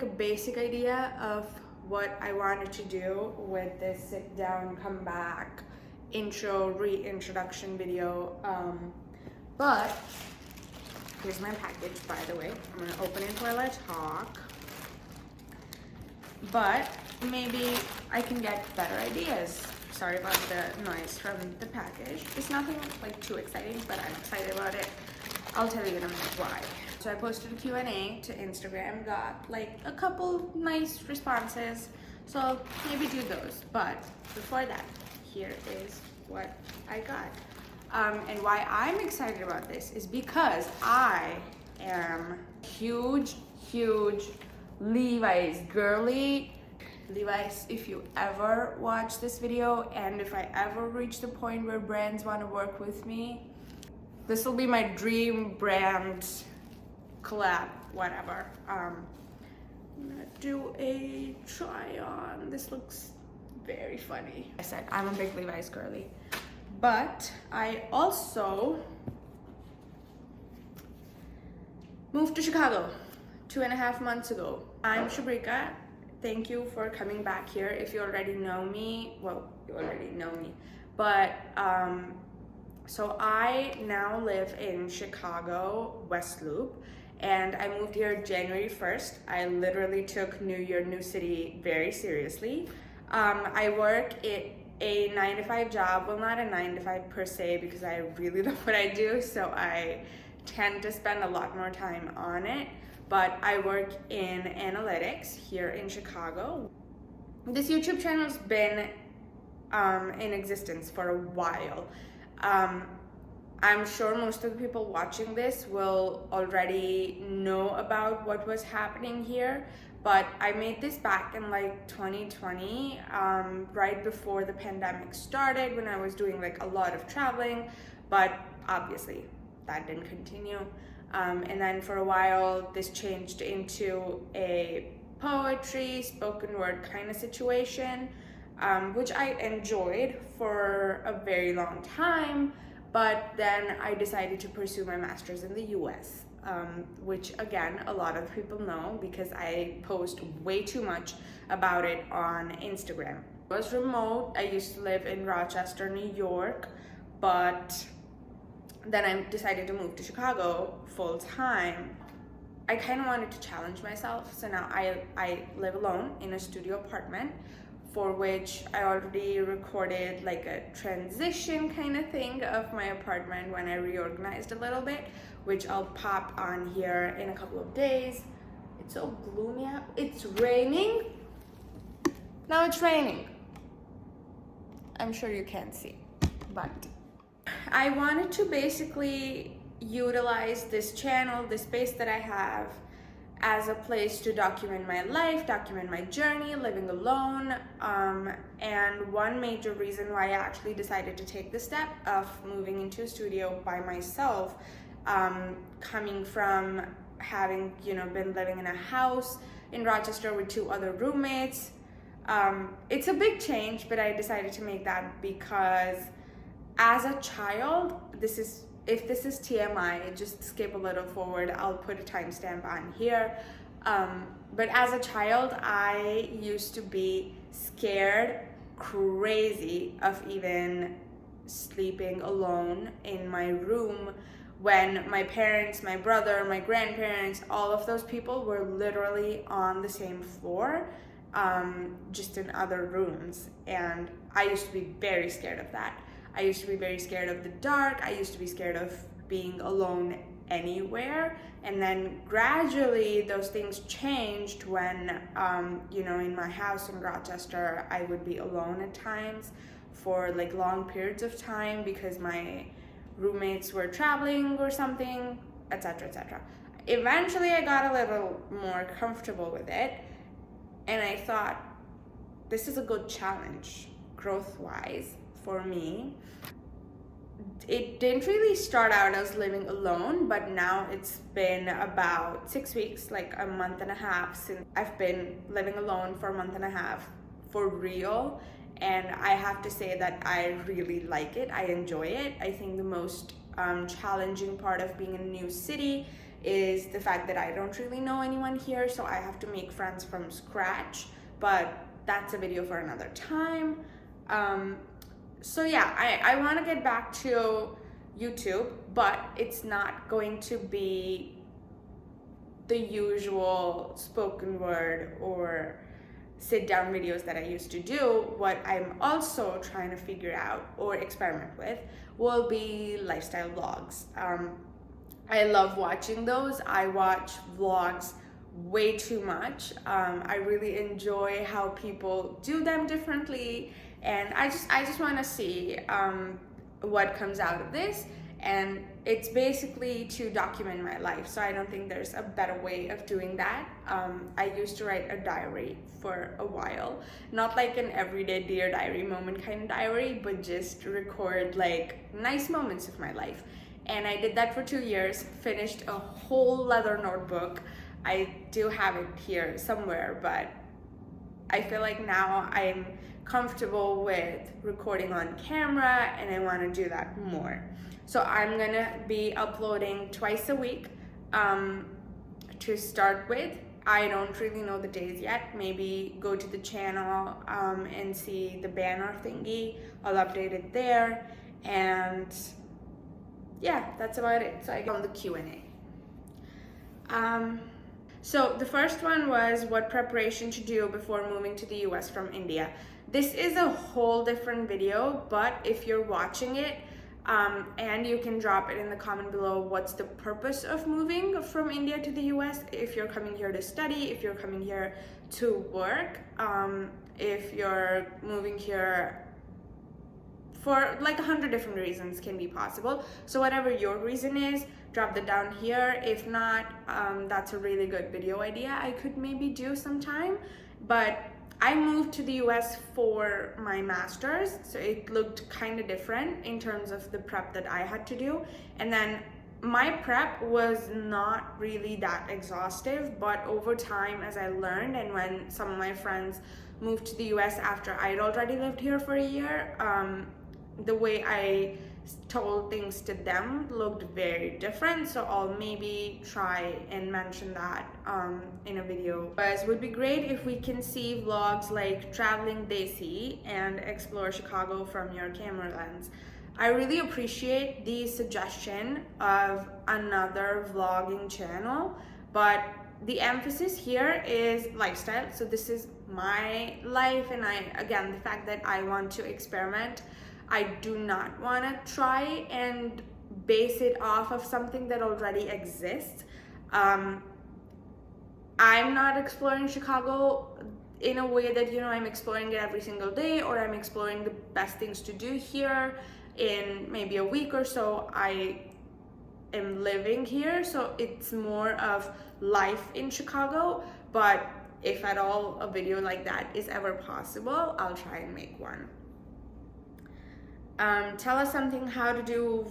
like a basic idea of what I wanted to do with this sit down, come back, intro, reintroduction video. But here's my package, by the way. I'm gonna open it while I talk. But maybe I can get better ideas. Sorry about the noise from the package. It's nothing like too exciting, but I'm excited about it. I'll tell you in a minute why. So I posted a Q&A to Instagram, got like a couple nice responses. So maybe do those. But before that, here is what I got. And why I'm excited about this is because I am huge Levi's girly. Levi's, if you ever watch this video and if I ever reach the point where brands want to work with me, this will be my dream brand collab, whatever. I'm gonna do a try on. This looks very funny. I said I'm a big Levi's girly, but I also moved to Chicago 2.5 months ago. I'm Shabrika. Thank you for coming back here. If you already know me, well, you already know me, but so I now live in Chicago, West Loop, and I moved here January 1st. I literally took New Year, New City very seriously. I work at a 9-to-5 job. Well, not a 9-to-5 per se, because I really love what I do, so I tend to spend a lot more time on it. But I work in analytics here in Chicago. This YouTube channel's been in existence for a while. I'm sure most of the people watching this will already know about what was happening here, but I made this back in like 2020, right before the pandemic started, when I was doing like a lot of traveling, but obviously that didn't continue. And then for a while, this changed into a poetry, spoken word kind of situation, which I enjoyed for a very long time. But then I decided to pursue my master's in the US, which again, a lot of people know because I post way too much about it on Instagram. I was remote. I used to live in Rochester, New York, but then I decided to move to Chicago full time. I kind of wanted to challenge myself, so now I live alone in a studio apartment, for which I already recorded like a transition kind of thing of my apartment when I reorganized a little bit, which I'll pop on here in a couple of days. It's so gloomy out. It's raining. Now it's raining. I'm sure you can't see, but I wanted to basically utilize this channel, this space that I have, as a place to document my life, document my journey, living alone. And one major reason why I actually decided to take the step of moving into a studio by myself, coming from having, been living in a house in Rochester with 2 other roommates. It's a big change, but I decided to make that because as a child, if this is TMI, just skip a little forward. I'll put a timestamp on here. But as a child, I used to be scared crazy of even sleeping alone in my room when my parents, my brother, my grandparents, all of those people were literally on the same floor, just in other rooms. And I used to be very scared of that. I used to be very scared of the dark. I used to be scared of being alone anywhere. And then gradually those things changed when, in my house in Rochester, I would be alone at times for like long periods of time because my roommates were traveling or something, etc., etc. Eventually I got a little more comfortable with it, and I thought this is a good challenge growth-wise for me. It didn't really start out as living alone, but now it's been about 6 weeks, like a month and a half since I've been living alone for a month and a half for real. And I have to say that I really like it. I enjoy it. I think the most challenging part of being in a new city is the fact that I don't really know anyone here, so I have to make friends from scratch, but that's a video for another time. So yeah, I want to get back to YouTube, but it's not going to be the usual spoken word or sit down videos that I used to do. What I'm also trying to figure out or experiment with will be lifestyle vlogs. I love watching those. I watch vlogs way too much. I really enjoy how people do them differently, and I just want to see what comes out of this. And it's basically to document my life, so I don't think there's a better way of doing that. I used to write a diary for a while, not like an everyday Dear Diary moment kind of diary, but just record like nice moments of my life. And I did that for 2 years, finished a whole leather notebook. I do have it here somewhere, but I feel like now I'm comfortable with recording on camera and I want to do that more. So I'm gonna be uploading twice a week to start with. I don't really know the days yet. Maybe go to the channel and see the banner thingy. I'll update it there, and yeah, that's about it. So I go on the Q&A. So the first one was what preparation to do before moving to the US from India. This is a whole different video, but if you're watching it, and you can drop it in the comment below, what's the purpose of moving from India to the US? If you're coming here to study, if you're coming here to work, if you're moving here for like 100 different reasons can be possible. So whatever your reason is, drop that down here. If not, that's a really good video idea I could maybe do sometime. But I moved to the US for my master's, so it looked kind of different in terms of the prep that I had to do. And then my prep was not really that exhaustive, but over time as I learned, and when some of my friends moved to the US after I'd already lived here for a year, the way I told things to them looked very different. So I'll maybe try and mention that in a video. But it would be great if we can see vlogs like traveling Desi and explore Chicago from your camera lens. I really appreciate the suggestion of another vlogging channel, but the emphasis here is lifestyle. So this is my life, and again, the fact that I want to experiment, I do not want to try and base it off of something that already exists. I'm not exploring Chicago in a way that, you know, I'm exploring it every single day, or I'm exploring the best things to do here in maybe a week or so. I am living here, so it's more of life in Chicago. But if at all a video like that is ever possible, I'll try and make one. Tell us something how to do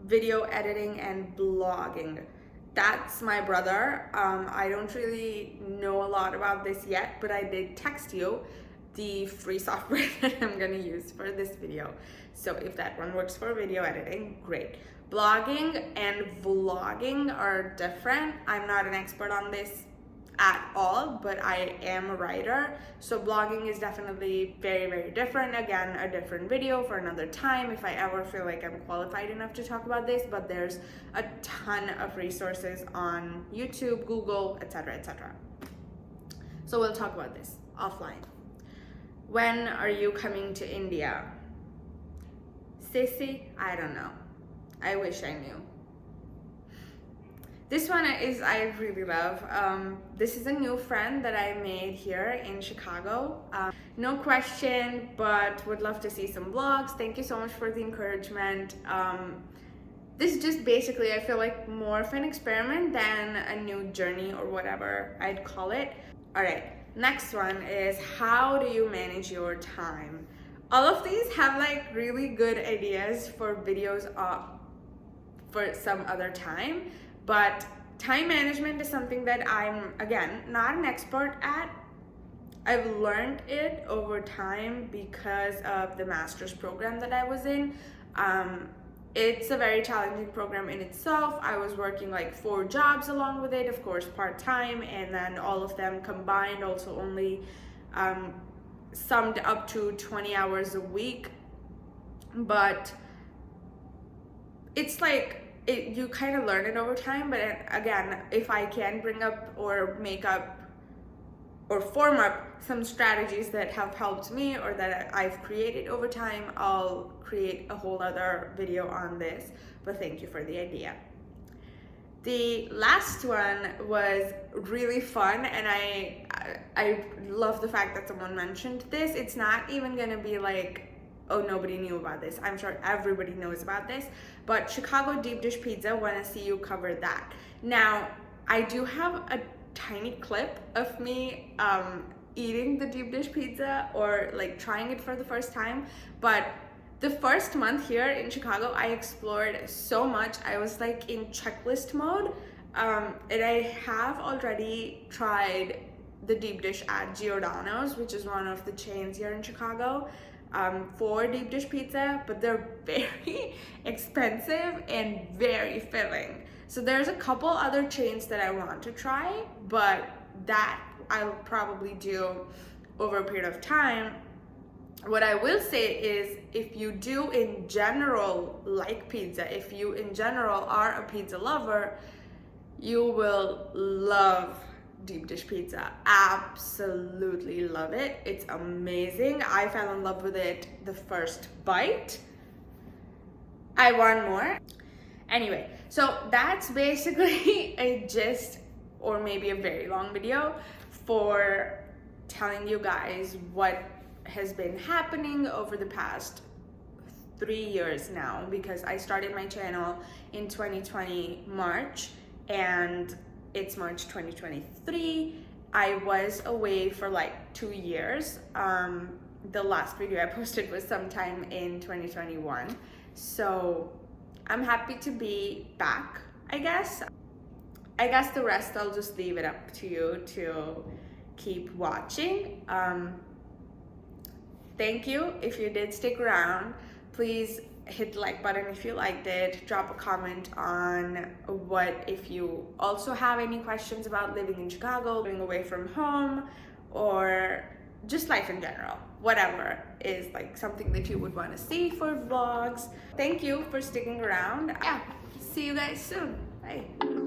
video editing and blogging. That's my brother. I don't really know a lot about this yet, but I did text you the free software that I'm gonna use for this video. So if that one works for video editing, great. Blogging and vlogging are different. I'm not an expert on this at all, but I am a writer, so blogging is definitely very, very different. Again, a different video for another time if I ever feel like I'm qualified enough to talk about this, but there's a ton of resources on YouTube, Google, etc., etc. So we'll talk about this offline. When are you coming to India? Sissy, I don't know. I wish I knew. This one is I really love. This is a new friend that I made here in Chicago. No question, but would love to see some vlogs. Thank you so much for the encouragement. This is just basically, I feel like, more of an experiment than a new journey or whatever I'd call it. All right, next one is how do you manage your time? All of these have like really good ideas for videos for some other time. But time management is something that I'm, again, not an expert at. I've learned it over time because of the master's program that I was in. it's a very challenging program in itself. I was working like 4 jobs along with it, of course part-time, and then all of them combined also only summed up to 20 hours a week. But it's like you kind of learn it over time. But again, if I can bring up or make up or form up some strategies that have helped me or that I've created over time, I'll create a whole other video on this. But thank you for the idea. The last one was really fun, and I love the fact that someone mentioned this. It's not even gonna be like, oh, nobody knew about this. I'm sure everybody knows about this, but Chicago deep dish pizza, wanna see you cover that. Now, I do have a tiny clip of me eating the deep dish pizza or like trying it for the first time, but the first month here in Chicago, I explored so much. I was like in checklist mode, and I have already tried the deep dish at Giordano's, which is one of the chains here in Chicago, for deep dish pizza, but they're very expensive and very filling. So there's a couple other chains that I want to try, but that I'll probably do over a period of time. What I will say is, if you do in general like pizza, if you in general are a pizza lover, you will love deep dish pizza. Absolutely love it. It's amazing. I fell in love with it the first bite. I want more. Anyway, so that's basically a gist, or maybe a very long video, for telling you guys what has been happening over the past 3 years now, because I started my channel in 2020 March, and it's March 2023. I was away for like 2 years. The last video I posted was sometime in 2021. So I'm happy to be back, I guess. I guess the rest I'll just leave it up to you to keep watching. Thank you if you did stick around. Please hit the like button if you liked it. Drop a comment on what if you also have any questions about living in Chicago, living away from home, or just life in general. Whatever is like something that you would want to see for vlogs. Thank you for sticking around. Yeah, see you guys soon. Bye.